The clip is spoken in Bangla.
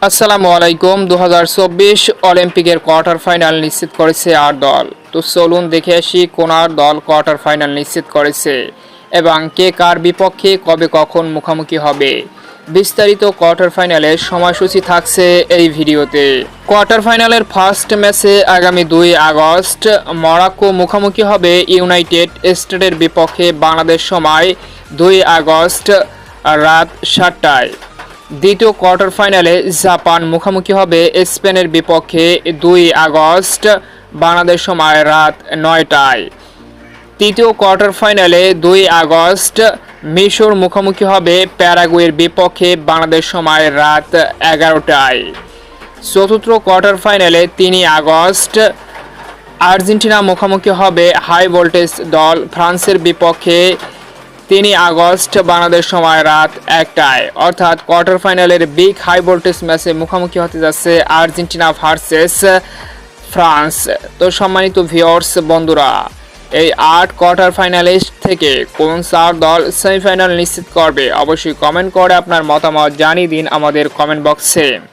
আসসালামু আলাইকুম। 2024 অলিম্পিকের কোয়ার্টার ফাইনাল নিশ্চিত করেছে 8 দল। তো চলুন দেখে আসি কোন 8 দল কোয়ার্টার ফাইনাল নিশ্চিত করেছে এবং কে কার বিপক্ষে কবে কখন মুখোমুখি হবে। বিস্তারিত কোয়ার্টার ফাইনালের সময়সূচি থাকছে এই ভিডিওতে। কোয়ার্টার ফাইনালের ফার্স্ট ম্যাচে আগামী 2 আগস্ট মরক্কো মুখোমুখি হবে ইউনাইটেড স্টেটের বিপক্ষে বাংলাদেশ সময় 2 আগস্ট রাত 7টায়। দ্বিতীয় কোয়ার্টার ফাইনালে জাপান মুখোমুখি হবে স্পেনের বিপক্ষে 2 আগস্ট বাংলাদেশ সময় রাত 9টায়। তৃতীয় কোয়ার্টার ফাইনালে 2 আগস্ট মিশর মুখোমুখি হবে প্যারাগুয়ের বিপক্ষে বাংলাদেশ সময় রাত 11টায়। চতুর্থ কোয়ার্টার ফাইনালে 3 আগস্ট আর্জেন্টিনা মুখোমুখি হবে হাই ভোল্টেজ দল ফ্রান্সের বিপক্ষে 3 আগস্ট বাংলাদেশ সময় রাত 1টায়। অর্থাৎ কোয়ার্টার ফাইনালের বিগ হাই ভোল্টেজ ম্যাচে মুখোমুখি হতে যাচ্ছে আর্জেন্টিনা ভার্সেস ফ্রান্স। তো সম্মানিত ভিউয়ার্স বন্ধুরা, এই 8 কোয়ার্টার ফাইনালিস্ট থেকে কোন 4 দল সেমিফাইনাল নিশ্চিত করবে অবশ্যই কমেন্ট করে আপনার মতামত জানিয়ে দিন আমাদের কমেন্ট বক্সে।